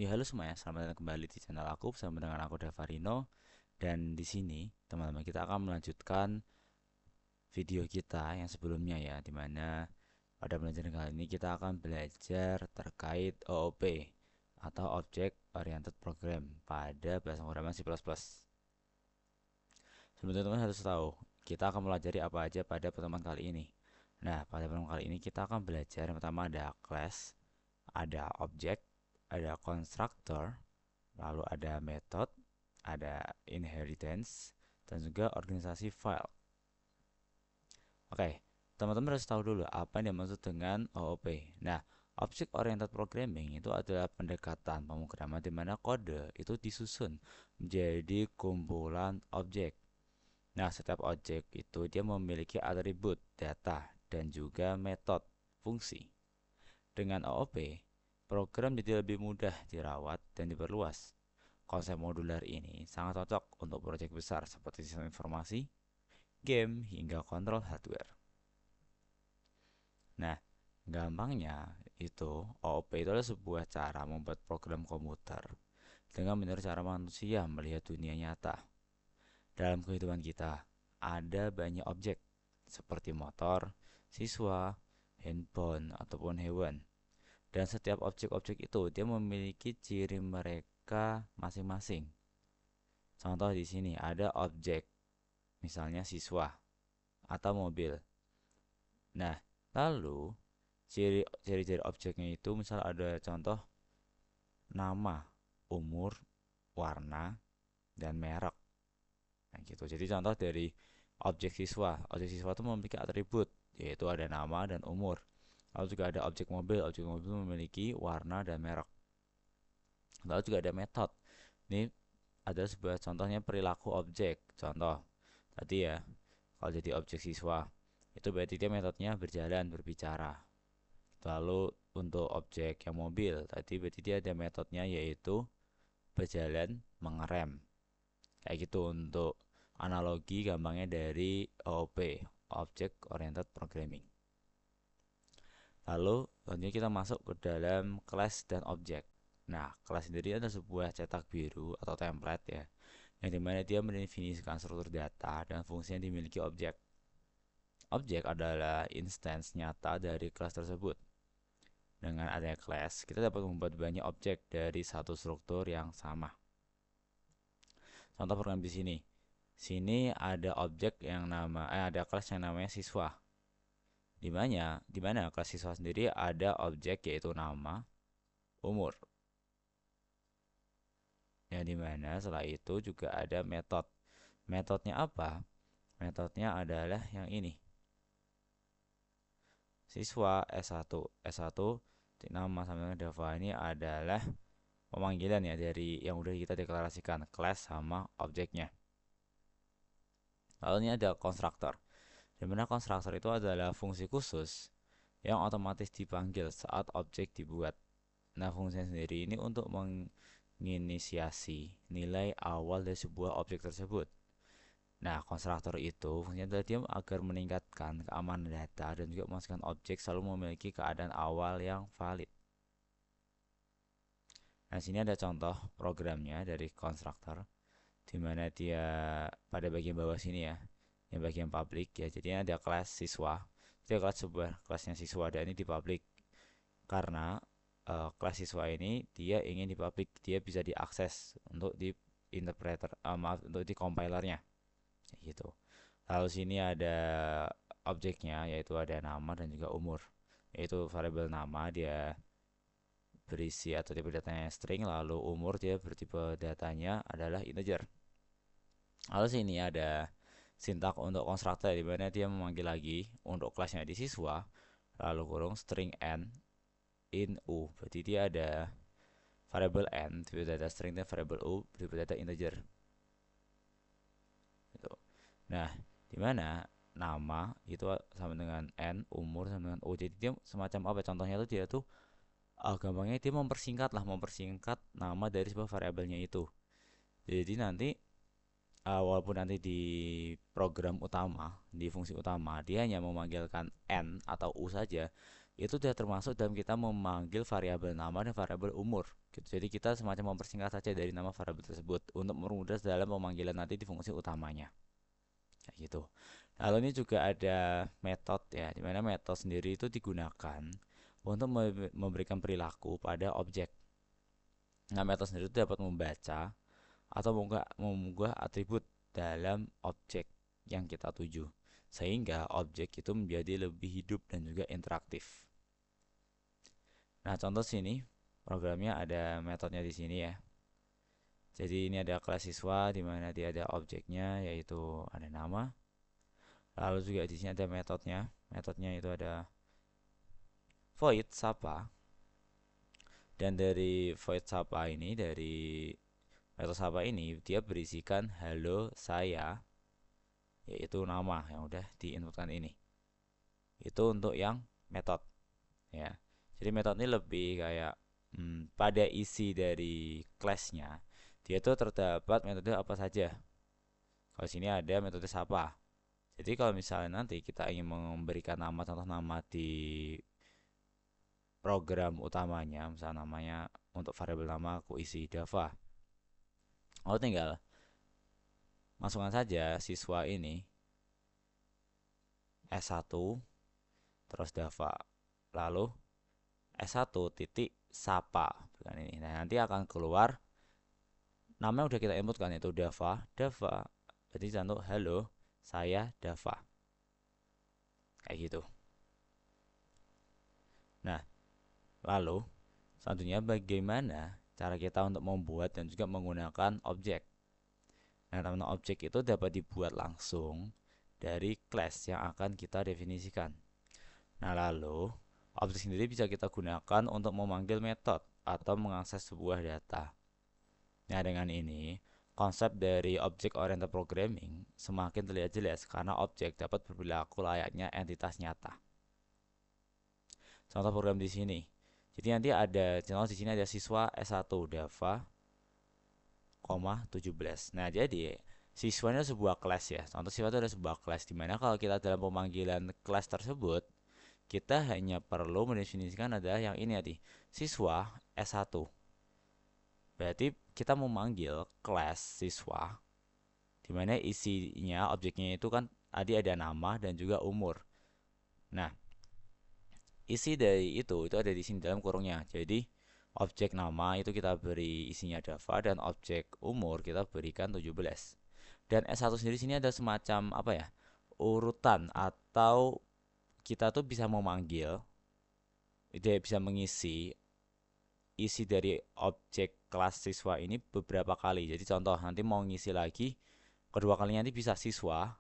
Ya halo semuanya, selamat datang kembali di channel aku bersama dengan aku Davarino. Dan di sini teman-teman kita akan melanjutkan video kita yang sebelumnya ya, dimana pada pelajaran kali ini kita akan belajar terkait OOP atau Object Oriented Program pada bahasa pemrograman C++. Sebelumnya teman-teman harus tahu kita akan mempelajari apa aja pada pertemuan kali ini. Nah, pada pertemuan kali ini kita akan belajar yang pertama ada class, ada object, ada constructor, lalu ada method, ada inheritance, dan juga organisasi file. Oke, teman-teman harus tahu dulu apa yang dimaksud dengan OOP. Nah, Object Oriented Programming itu adalah pendekatan pemrograman di mana kode itu disusun menjadi kumpulan objek. Nah, setiap objek itu dia memiliki atribut, data, dan juga metode, fungsi. Dengan OOP, program jadi lebih mudah dirawat dan diperluas. Konsep modular ini sangat cocok untuk proyek besar seperti sistem informasi, game, hingga kontrol hardware. Nah, gampangnya itu OOP itu adalah sebuah cara membuat program komputer dengan meniru cara manusia melihat dunia nyata. Dalam kehidupan kita, ada banyak objek seperti motor, siswa, handphone, ataupun hewan. Dan setiap objek-objek itu dia memiliki ciri mereka masing-masing. Contoh di sini ada objek, misalnya siswa atau mobil. Nah, lalu ciri-ciri objeknya itu misal ada contoh nama, umur, warna, dan merek. Nah, gitu. Jadi contoh dari objek siswa. Objek siswa itu memiliki atribut, yaitu ada nama dan umur. Lalu juga ada objek mobil. Objek mobil memiliki warna dan merek. Lalu juga ada metode. Ini ada sebuah contohnya perilaku objek. Contoh tadi ya, kalau jadi objek siswa itu berarti dia metodenya berjalan, berbicara. Lalu untuk objek yang mobil tadi berarti dia ada metodenya yaitu berjalan, mengerem. Kayak gitu untuk analogi gampangnya dari OOP, Object Oriented Programming. Lalu selanjutnya kita masuk ke dalam class dan object. Nah, kelas sendiri adalah sebuah cetak biru atau template ya, yang dimana dia mendefinisikan struktur data dan fungsi yang dimiliki objek. Objek adalah instance nyata dari kelas tersebut. Dengan adanya class, kita dapat membuat banyak objek dari satu struktur yang sama. Contoh program di sini. Sini ada objek yang ada kelas yang namanya siswa. Di mana kelas siswa sendiri ada objek yaitu nama, umur. Yang dimana setelah itu juga ada metode. Metodenya apa? Metodenya adalah yang ini. Siswa S1. S1 nama sama Dava ini adalah pemanggilan ya dari yang udah kita deklarasikan, class sama objeknya. Lalu ini ada constructor. Dimana konstruktor itu adalah fungsi khusus yang otomatis dipanggil saat objek dibuat. Nah, fungsinya sendiri ini untuk menginisiasi nilai awal dari sebuah objek tersebut. Nah, konstruktor itu fungsinya adalah dia agar meningkatkan keamanan data dan juga memastikan objek selalu memiliki keadaan awal yang valid. Nah, sini ada contoh programnya dari konstruktor, di mana dia pada bagian bawah sini ya, yang bagian public ya, jadi ada kelas siswa. Jadi kelas sebuah kelasnya siswa dan ini di public karena kelas siswa ini dia ingin di public, dia bisa diakses untuk di interpreter, untuk di compilernya gitu. Lalu sini ada objeknya yaitu ada nama dan juga umur, yaitu variabel nama dia berisi atau tipe datanya string, lalu umur dia bertipe datanya adalah integer. Lalu sini ada sintak untuk konstruktor di mana dia memanggil lagi untuk kelasnya di siswa lalu kurung string n in u, berarti dia ada variable n tipe data string dan variable u tipe data integer gitu. Nah, di mana nama itu sama dengan n, umur sama dengan u, jadi dia semacam apa contohnya tuh, dia tuh gampangnya dia mempersingkat nama dari sebuah variabelnya itu. Jadi nanti walaupun nanti di program utama, di fungsi utama, dia hanya memanggilkan n atau u saja, itu sudah termasuk dalam kita memanggil variabel nama dan variabel umur gitu. Jadi kita semacam mempersingkat saja dari nama variabel tersebut untuk mempermudah dalam pemanggilan nanti di fungsi utamanya. Kayak gitu. Lalu ini juga ada metode ya, di mana metode sendiri itu digunakan untuk memberikan perilaku pada objek. Nah, metode sendiri itu dapat membaca atau mengunggah atribut dalam objek yang kita tuju, sehingga objek itu menjadi lebih hidup dan juga interaktif. Nah, contoh sini programnya ada metodenya di sini ya. Jadi ini ada kelas siswa di mana dia ada objeknya yaitu ada nama. Lalu juga di sini ada metodenya. Metodenya itu ada void sapa. Dan dari void sapa ini, dari metode sapa ini dia berisikan halo saya, yaitu nama yang udah diinputkan ini. Itu untuk yang metode ya. Jadi metode ini lebih kayak pada isi dari kelasnya dia itu terdapat metode apa saja. Kalau sini ada metode sapa. Jadi kalau misalnya nanti kita ingin memberikan nama, contoh nama di program utamanya, misalnya namanya untuk variabel nama aku isi Dava. Lalu tinggal masukkan saja siswa ini S1 terus Dava. Lalu S1 titik sapa bukan ini. Nah, nanti akan keluar nama yang udah kita inputkan yaitu Dava. Berarti contoh halo saya Dava. Kayak gitu. Nah, lalu selanjutnya bagaimana cara kita untuk membuat dan juga menggunakan objek. Nah, teman-teman, objek itu dapat dibuat langsung dari class yang akan kita definisikan. Nah, lalu objek sendiri bisa kita gunakan untuk memanggil metode atau mengakses sebuah data. Nah, dengan ini konsep dari object oriented programming semakin terlihat jelas karena objek dapat berperilaku layaknya entitas nyata. Contoh program di sini. Jadi nanti ada contoh di sini ada siswa S1 Dava, 17. Nah, jadi siswanya sebuah kelas ya. Contoh siswa itu ada sebuah kelas di mana kalau kita dalam pemanggilan kelas tersebut kita hanya perlu mendefinisikan adalah yang ini tadi, siswa S1. Berarti kita memanggil kelas siswa di mana isinya objeknya itu kan tadi ada nama dan juga umur. Nah, isi dari itu ada di sini dalam kurungnya. Jadi objek nama itu kita beri isinya Dava dan objek umur kita berikan 17. Dan S1 sendiri sini ada semacam apa ya? Urutan atau kita tuh bisa memanggil dia bisa mengisi isi dari objek kelas siswa ini beberapa kali. Jadi contoh nanti mau ngisi lagi kedua kalinya nanti bisa siswa.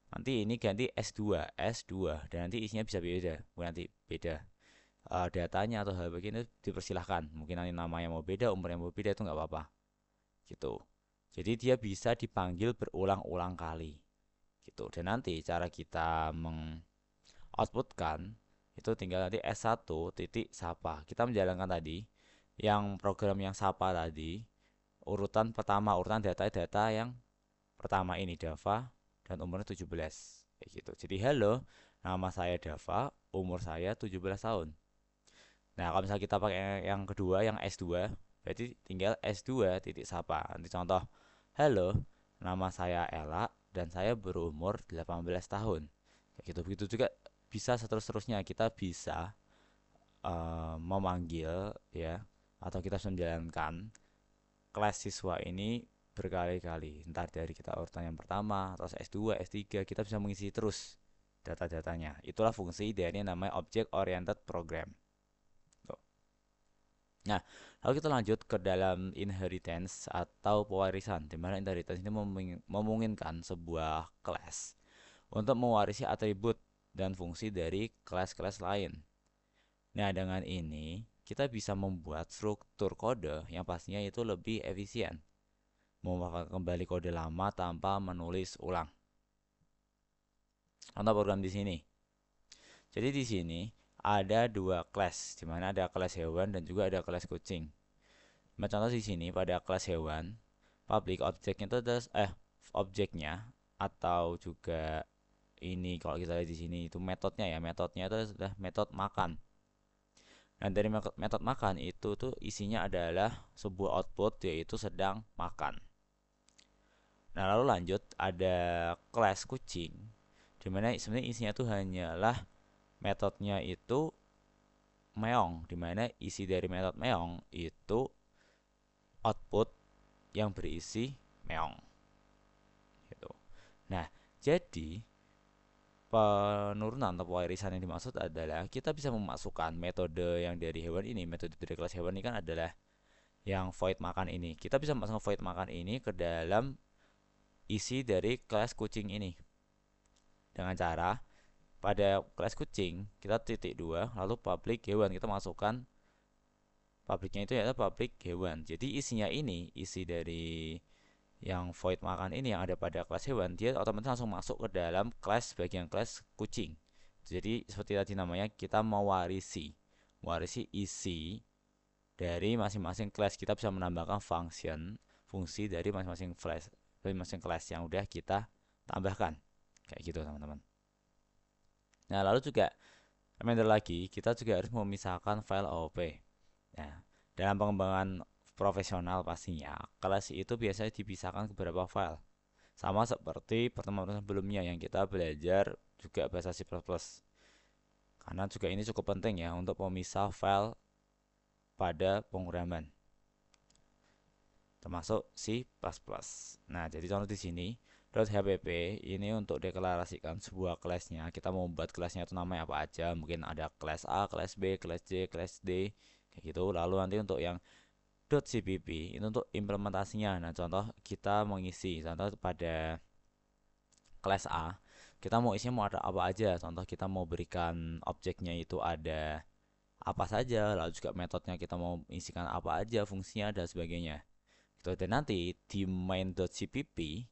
Nanti ini ganti S2 dan nanti isinya bisa beda, bukan nanti beda. Datanya atau hal begini dipersilahkan. Mungkin nanti namanya mau beda, umurnya mau beda itu nggak apa-apa. Gitu. Jadi dia bisa dipanggil berulang-ulang kali. Gitu. Dan nanti cara kita mengoutputkan itu tinggal nanti S1 titik sapa. Kita menjalankan tadi yang program yang sapa tadi urutan pertama, urutan data-data yang pertama ini Dava dan umurnya 17 kayak gitu. Jadi halo, nama saya Dava, umur saya 17 tahun. Nah, kalau misalnya kita pakai yang kedua yang S2, berarti tinggal S2 titik sapa. Nanti contoh, halo, nama saya Ella dan saya berumur 18 tahun. Kayak gitu. Begitu juga bisa seterusnya kita bisa memanggil ya atau kita menjalankan kelas siswa ini berkali-kali. Entar dari kita urutan yang pertama, terus S2, S3, kita bisa mengisi terus data-datanya. Itulah fungsi dari yang namanya Object Oriented Program. Tuh. Nah, lalu kita lanjut ke dalam inheritance atau pewarisan, di mana inheritance ini memungkinkan sebuah kelas untuk mewarisi atribut dan fungsi dari kelas-kelas lain. Nah, dengan ini kita bisa membuat struktur kode yang pastinya itu lebih efisien. Memakai kembali kode lama tanpa menulis ulang. Contoh program di sini. Jadi di sini ada dua kelas, di mana ada kelas hewan dan juga ada kelas kucing. Nah, contoh di sini pada kelas hewan, public objeknya itu ada objeknya atau juga ini kalau kita lihat di sini itu metodenya ya, metodenya itu adalah metode makan. Dan dari metode makan itu tuh isinya adalah sebuah output yaitu sedang makan. Nah, lalu lanjut ada class kucing, dimana sebenarnya isinya tuh hanyalah metodenya itu meong, dimana isi dari metode meong itu output yang berisi meong gitu. Nah, jadi penurunan atau pewarisan yang dimaksud adalah kita bisa memasukkan metode yang dari hewan ini, metode dari kelas hewan ini kan adalah yang void makan ini. Kita bisa memasukkan void makan ini ke dalam isi dari kelas kucing ini dengan cara pada kelas kucing kita titik dua, lalu public hewan kita masukkan publiknya itu yaitu public hewan. Jadi isinya ini, isi dari yang void makan ini yang ada pada kelas hewan, dia otomatis langsung masuk ke dalam kelas bagian kelas kucing. Jadi seperti tadi namanya, kita mewarisi isi dari masing-masing kelas. Kita bisa menambahkan fungsi dari masing-masing kelas yang udah kita tambahkan kayak gitu teman-teman. Nah, lalu juga reminder lagi, kita juga harus memisahkan file OOP. Nah, dalam pengembangan profesional pastinya, kelas itu biasanya dipisahkan ke beberapa file. Sama seperti pertemuan sebelumnya yang kita belajar juga bahasa C++. Karena juga ini cukup penting ya untuk memisah file pada pemrograman. Termasuk C++. Nah, jadi contoh di sini .hpp ini untuk deklarasikan sebuah kelasnya. Kita mau membuat kelasnya itu namanya apa aja. Mungkin ada kelas A, kelas B, kelas C, kelas D, kayak gitu. Lalu nanti untuk yang .cpp itu untuk implementasinya. Nah, contoh kita mengisi contoh pada kelas A, kita mau isinya mau ada apa aja. Contoh kita mau berikan objeknya itu ada apa saja, lalu juga metodenya kita mau isikan apa aja, fungsinya dan sebagainya. Gitu. Dan nanti di main.cpp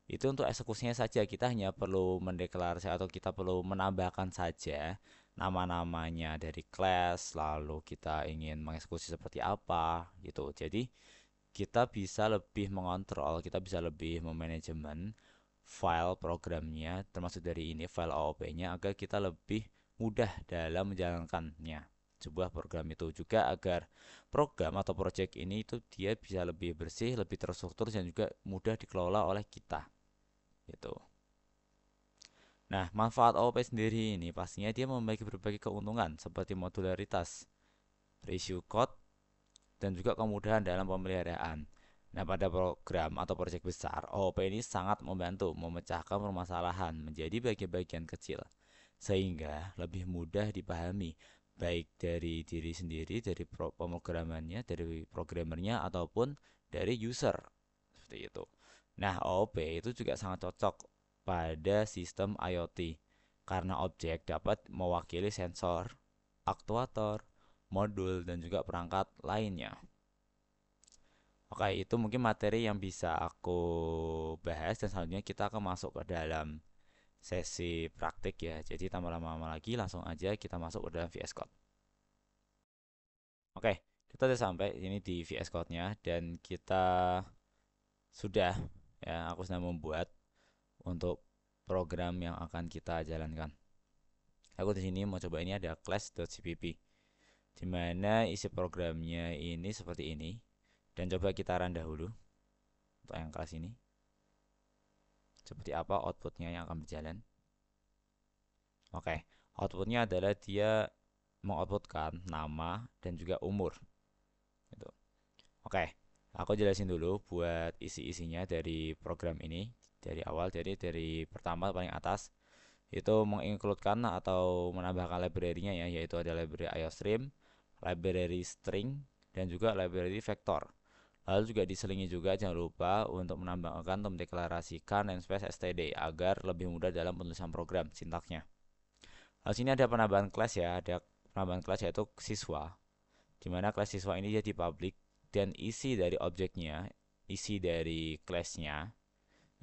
itu untuk eksekusinya saja kita hanya perlu mendeklarasikan atau kita perlu menambahkan saja nama-namanya dari kelas, lalu kita ingin mengeksekusi seperti apa gitu. Jadi kita bisa lebih mengontrol, kita bisa lebih memanajemen file programnya termasuk dari ini file OOP-nya agar kita lebih mudah dalam menjalankannya sebuah program itu, juga agar program atau project ini itu dia bisa lebih bersih, lebih terstruktur dan juga mudah dikelola oleh kita gitu. Nah, manfaat OOP sendiri ini pastinya dia memiliki berbagai keuntungan seperti modularitas, ratio code, dan juga kemudahan dalam pemeliharaan. Nah, pada program atau proyek besar, OOP ini sangat membantu memecahkan permasalahan menjadi bagian-bagian kecil, sehingga lebih mudah dipahami, baik dari diri sendiri, dari pemrogramannya, dari programmernya, ataupun dari user. Seperti itu. Nah, OOP itu juga sangat cocok pada sistem IoT, karena objek dapat mewakili sensor, aktuator, modul, dan juga perangkat lainnya. Oke, itu mungkin materi yang bisa aku bahas dan selanjutnya kita akan masuk ke dalam sesi praktik ya. Jadi tanpa lama-lama lagi langsung aja kita masuk ke dalam VS Code. Oke, kita sudah sampai ini di VS Code-nya dan kita sudah ya aku sudah membuat untuk program yang akan kita jalankan. Aku di sini mau coba ini ada class.cpp di mana isi programnya ini seperti ini dan coba kita run dahulu untuk yang kelas ini. Seperti apa outputnya yang akan berjalan. Oke, outputnya adalah dia mengoutputkan nama dan juga umur gitu. Oke, aku jelasin dulu buat isi-isinya dari program ini dari awal. Jadi dari pertama paling atas itu mengincludekan atau menambahkan library-nya ya, yaitu ada library IOStream, library string, dan juga library vector. Lalu juga diselingi juga jangan lupa untuk menambahkan atau mendeklarasikan namespace std agar lebih mudah dalam penulisan program sintaksnya. Lalu sini ada penambahan kelas ya, ada penambahan kelas yaitu siswa, di mana kelas siswa ini jadi public dan isi dari objeknya, isi dari kelasnya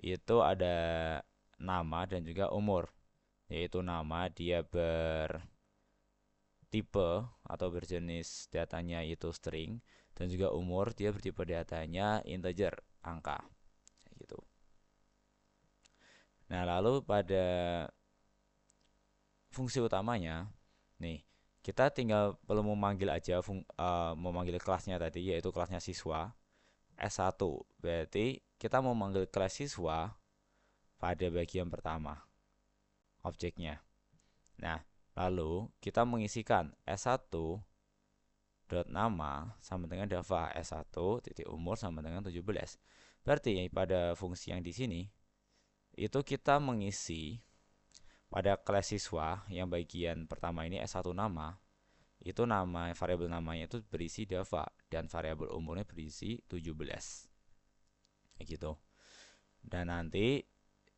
itu ada nama dan juga umur, yaitu nama dia bertipe atau berjenis datanya itu string dan juga umur dia bertipe datanya integer, angka gitu. Nah, lalu pada fungsi utamanya nih, kita tinggal perlu memanggil aja memanggil kelasnya tadi, yaitu kelasnya siswa S1. Berarti kita mau manggil kelas siswa pada bagian pertama objeknya. Nah, lalu kita mengisikan S1 dot nama sama dengan Dava S1 titik umur sama dengan 17. Berarti pada fungsi yang di sini itu kita mengisi pada kelas siswa yang bagian pertama ini S1 nama, itu nama variabel namanya itu berisi Dava dan variabel umurnya berisi 17. Kayak gitu. Dan nanti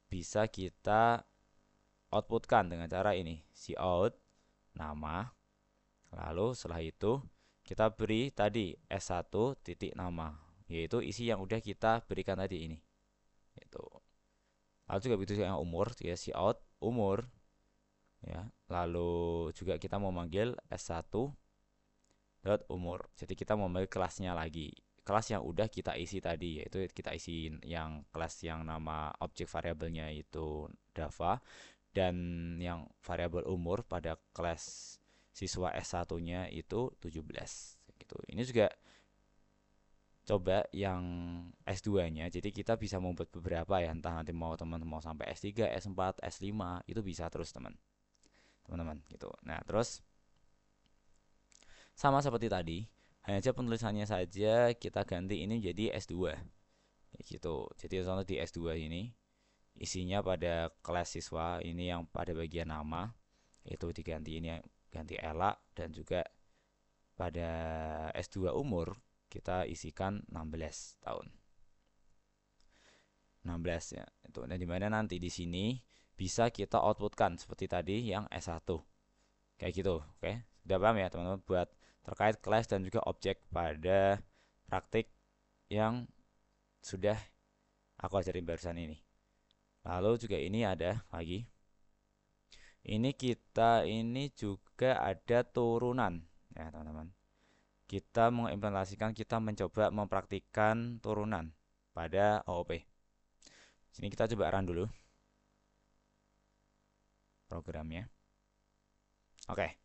bisa kita outputkan dengan cara ini, cout nama, lalu setelah itu kita beri tadi S1 titik nama, yaitu isi yang udah kita berikan tadi ini. Itu. Lalu juga begitu yang umur, ya cout umur, ya. Lalu juga kita mau manggil S1 dot umur. Jadi kita mau manggil kelasnya lagi. Kelas yang udah kita isi tadi, yaitu kita isi yang kelas yang nama objek variabelnya itu Dava, dan yang variabel umur pada kelas siswa S1-nya itu 17 gitu. Ini juga coba yang S2-nya. Jadi kita bisa membuat beberapa ya, entah nanti mau teman-teman mau sampai S3, S4, S5, itu bisa terus teman-teman gitu. Nah, terus sama seperti tadi, hanya saja penulisannya saja kita ganti ini menjadi S2 gitu. Jadi contoh di S2 ini isinya pada kelas siswa ini yang pada bagian nama itu diganti, ini ganti Ella, dan juga pada S2 umur kita isikan 16 tahun. 16 ya. Itu nah dimana nanti di sini bisa kita outputkan seperti tadi yang S1. Kayak gitu, oke? Sudah paham ya teman-teman buat terkait kelas dan juga objek pada praktik yang sudah aku ajarin barusan ini. Lalu juga ini ada lagi. Ini kita ini juga ada turunan ya teman-teman. Kita mengimplementasikan, kita mencoba mempraktikkan turunan pada OOP. Sini kita coba run dulu programnya. Oke.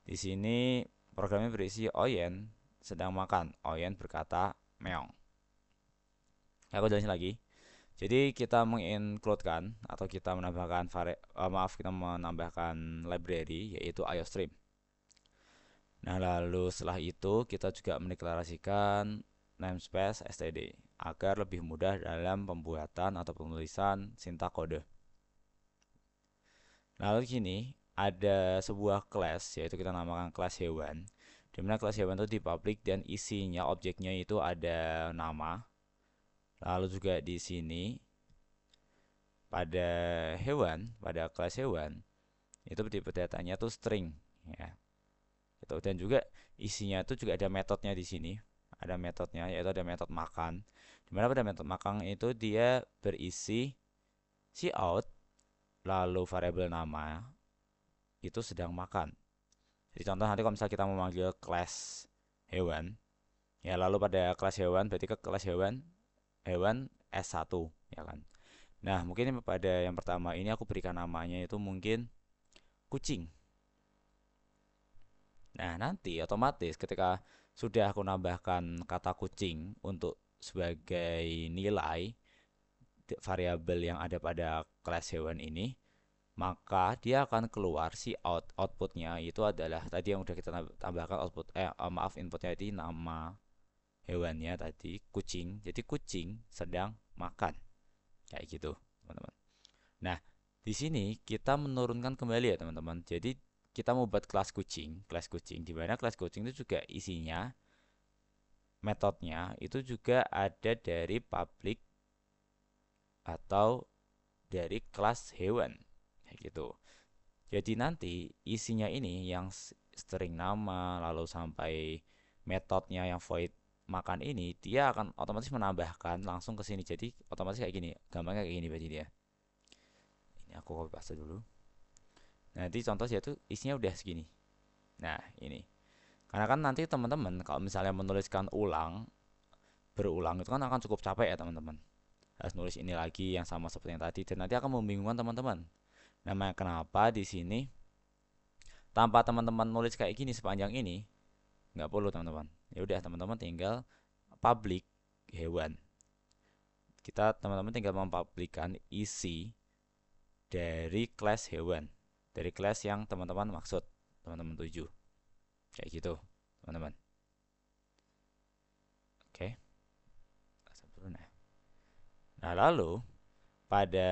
Di sini programnya berisi Oyen sedang makan. Oyen berkata meong. Aku jelasin lagi. Jadi kita mengincludekan atau kita menambahkan kita menambahkan library yaitu IOStream. Nah, lalu setelah itu kita juga mendeklarasikan namespace std agar lebih mudah dalam pembuatan atau penulisan sintak kode. Lalu gini, ada sebuah class yaitu kita namakan kelas hewan. Dimana kelas hewan itu dipublic dan isinya objeknya itu ada nama. Lalu juga di sini pada hewan, pada kelas hewan itu tipe datanya tuh string ya. Gitu. Dan juga isinya itu juga ada metodenya di sini. Ada metodenya yaitu ada metode makan. Dimana pada metode makan itu dia berisi cout lalu variabel nama itu sedang makan. Jadi contoh nanti kalau misalnya kita memanggil kelas hewan, ya lalu pada kelas hewan berarti ke kelas hewan S1 ya kan. Nah, mungkin pada yang pertama ini aku berikan namanya itu mungkin kucing. Nah, nanti otomatis ketika sudah aku nambahkan kata kucing untuk sebagai nilai variabel yang ada pada kelas hewan ini, maka dia akan keluar si outputnya itu adalah tadi yang udah kita tambahkan inputnya tadi nama hewannya tadi kucing. Jadi kucing sedang makan. Kayak gitu, teman-teman. Nah, di sini kita menurunkan kembali ya, teman-teman. Jadi kita mau buat kelas kucing di mana kelas kucing itu juga isinya metodenya itu juga ada dari public atau dari kelas hewan kayak gitu. Jadi nanti isinya ini yang string nama lalu sampai metodenya yang void makan ini dia akan otomatis menambahkan langsung ke sini. Jadi otomatis kayak gini, gampangnya kayak gini berarti dia. Ini aku copy paste dulu. Nanti contoh yaitu isinya udah segini. Nah, ini. Karena kan nanti teman-teman kalau misalnya menuliskan berulang itu kan akan cukup capek ya teman-teman. Harus nulis ini lagi yang sama seperti yang tadi dan nanti akan membingungkan teman-teman. Namanya kenapa di sini Tanpa teman-teman nulis kayak gini sepanjang ini, nggak perlu teman-teman. Ya udah teman-teman tinggal public hewan. Kita teman-teman tinggal mempublikkan isi dari kelas hewan, dari kelas yang teman-teman maksud, teman-teman tuju. Kayak gitu, teman-teman. Oke. Nah, lalu pada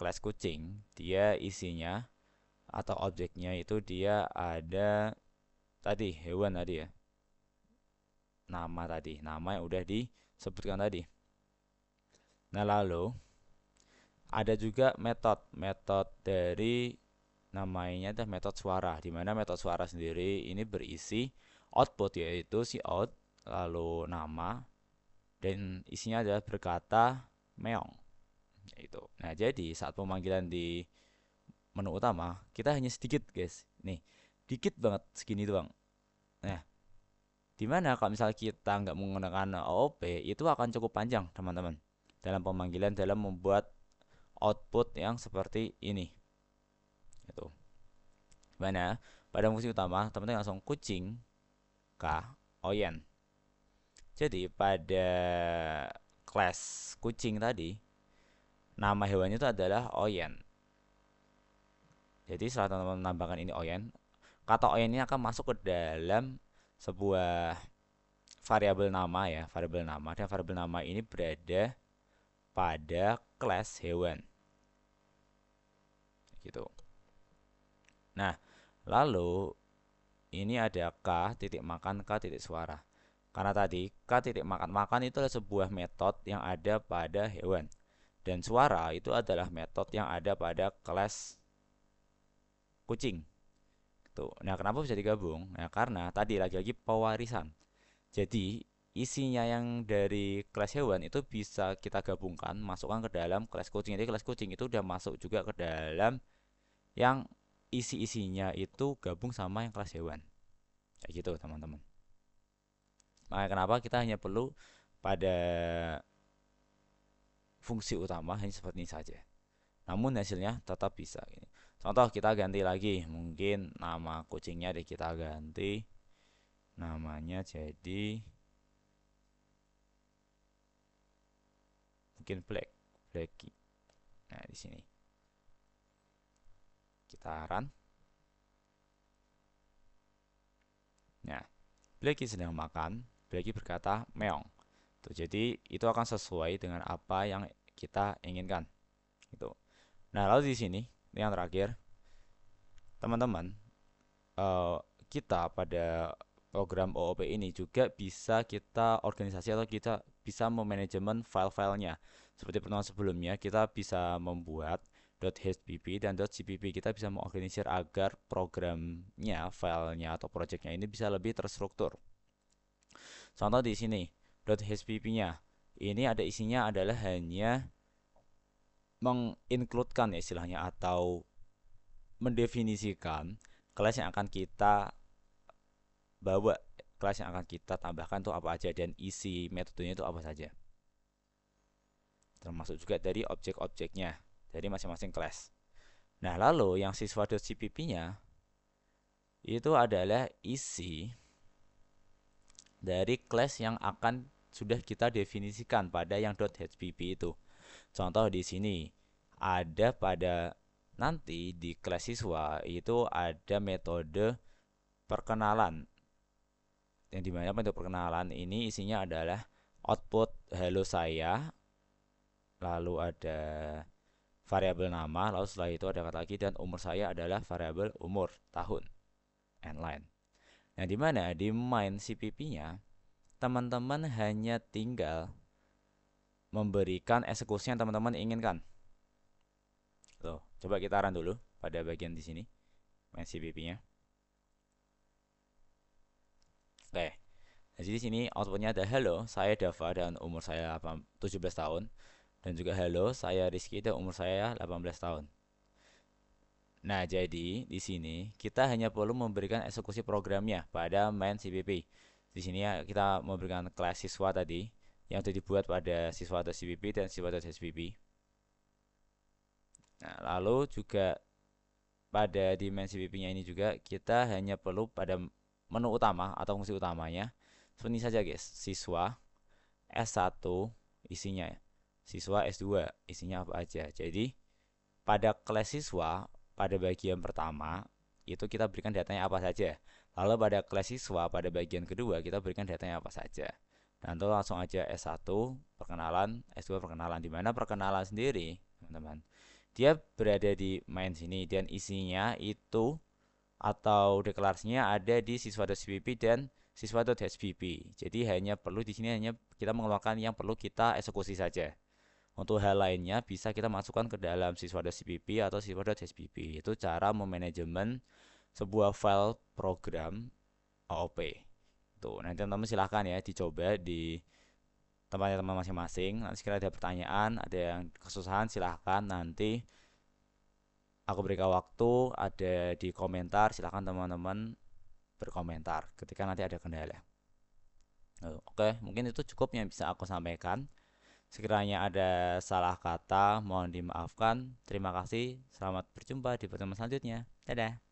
kelas kucing, dia isinya atau objeknya itu dia ada tadi hewan tadi ya. Nama yang udah disebutkan tadi. Nah, lalu ada juga metode dari namanya adalah metode suara, di mana metode suara sendiri ini berisi output, yaitu si out lalu nama, dan isinya adalah berkata meong, itu. Nah, jadi saat pemanggilan di menu utama kita hanya sedikit guys, nih dikit banget segini doang. Nah, dimana kalau misalnya kita nggak menggunakan OOP, itu akan cukup panjang teman-teman dalam pemanggilan, dalam membuat output yang seperti ini. Itu. Mana pada fungsi utama teman-teman langsung kucing k oyen. Jadi pada kelas kucing tadi, nama hewannya itu adalah oyen. Jadi setelah teman-teman menambahkan ini oyen, kata oyen ini akan masuk ke dalam sebuah variabel nama ya, variabel nama, dan variabel nama ini berada pada kelas hewan. Gitu. Nah, lalu ini ada k titik makan, k titik suara. Karena tadi k titik makan makan itu adalah sebuah metode yang ada pada hewan, dan suara itu adalah metode yang ada pada kelas kucing. Tuh. Nah, kenapa bisa digabung? Nah, karena tadi lagi-lagi pewarisan. Jadi isinya yang dari kelas hewan itu bisa kita gabungkan, masukkan ke dalam kelas kucing. Jadi kelas kucing itu udah masuk juga ke dalam yang isi-isinya itu gabung sama yang kelas hewan. Kayak gitu teman-teman. Makanya kenapa kita hanya perlu pada fungsi utama hanya seperti ini saja. Namun hasilnya tetap bisa. Contoh kita ganti lagi, mungkin nama kucingnya deh kita ganti, namanya jadi mungkin Blacky. Nah, di sini kita run. Nah, Blacky sedang makan, Blacky berkata meong. Tuh, jadi itu akan sesuai dengan apa yang kita inginkan. Gitu. Nah, lalu di sini yang terakhir, teman-teman, eh, kita pada program OOP ini juga bisa kita organisasi atau kita bisa memanajemen file-filenya. Seperti pertemuan sebelumnya, kita bisa membuat .hpp dan .cpp. Kita bisa mengorganisir agar programnya, filenya atau projectnya ini bisa lebih terstruktur. Contoh di sini, .hpp-nya ini ada isinya adalah hanya mengincludekan ya istilahnya, atau mendefinisikan kelas yang akan kita bawa, kelas yang akan kita tambahkan itu apa aja, dan isi metodenya itu apa saja, termasuk juga dari objek-objeknya dari masing-masing kelas. Nah, lalu yang siswa.cpp-nya itu adalah isi dari kelas yang akan sudah kita definisikan pada yang .hpp itu. Contoh di sini ada pada nanti di kelas siswa itu ada metode perkenalan, yang dimana metode perkenalan ini isinya adalah output halo saya, lalu ada variabel nama, lalu setelah itu ada kata lagi, dan umur saya adalah variabel umur tahun and line. Nah, dimana di main CPP-nya teman-teman hanya tinggal memberikan eksekusi yang teman-teman inginkan. Tuh, coba kita run dulu pada bagian di sini main CPP-nya. Oke. Jadi di sini outputnya ada hello, saya Dava dan umur saya 17 tahun, dan juga hello, saya Rizky dan umur saya 18 tahun. Nah, jadi di sini kita hanya perlu memberikan eksekusi programnya pada main CPP. Di sini ya kita memberikan kelas siswa tadi yang sudah dibuat pada siswa.cpp dan siswa.hpp. Nah, lalu juga pada dimensi PP-nya ini juga kita hanya perlu pada menu utama atau fungsi utamanya. Seperti ini saja guys, siswa S1 isinya ya. Siswa S2 isinya apa aja. Jadi pada kelas siswa pada bagian pertama itu kita berikan datanya apa saja. Lalu pada kelas siswa pada bagian kedua kita berikan datanya apa saja. Nah, itu langsung aja S1 perkenalan, S2 perkenalan. Di mana perkenalan sendiri, teman-teman, dia berada di main sini dan isinya itu atau deklarasinya ada di siswa.cpp dan siswa.hpp. Jadi hanya perlu di sini hanya kita mengeluarkan yang perlu kita eksekusi saja. Untuk hal lainnya bisa kita masukkan ke dalam siswa.cpp atau siswa.hpp. Itu cara memanajemen sebuah file program OOP. Tuh, nanti teman-teman silahkan ya dicoba di tempatnya teman masing-masing. Nanti sekali ada pertanyaan, ada yang kesusahan silahkan nanti aku berikan waktu ada di komentar, silahkan teman-teman berkomentar ketika nanti ada kendala. Oke, mungkin itu cukup yang bisa aku sampaikan. Sekiranya ada salah kata, mohon dimaafkan. Terima kasih. Selamat berjumpa di pertemuan selanjutnya. Dadah.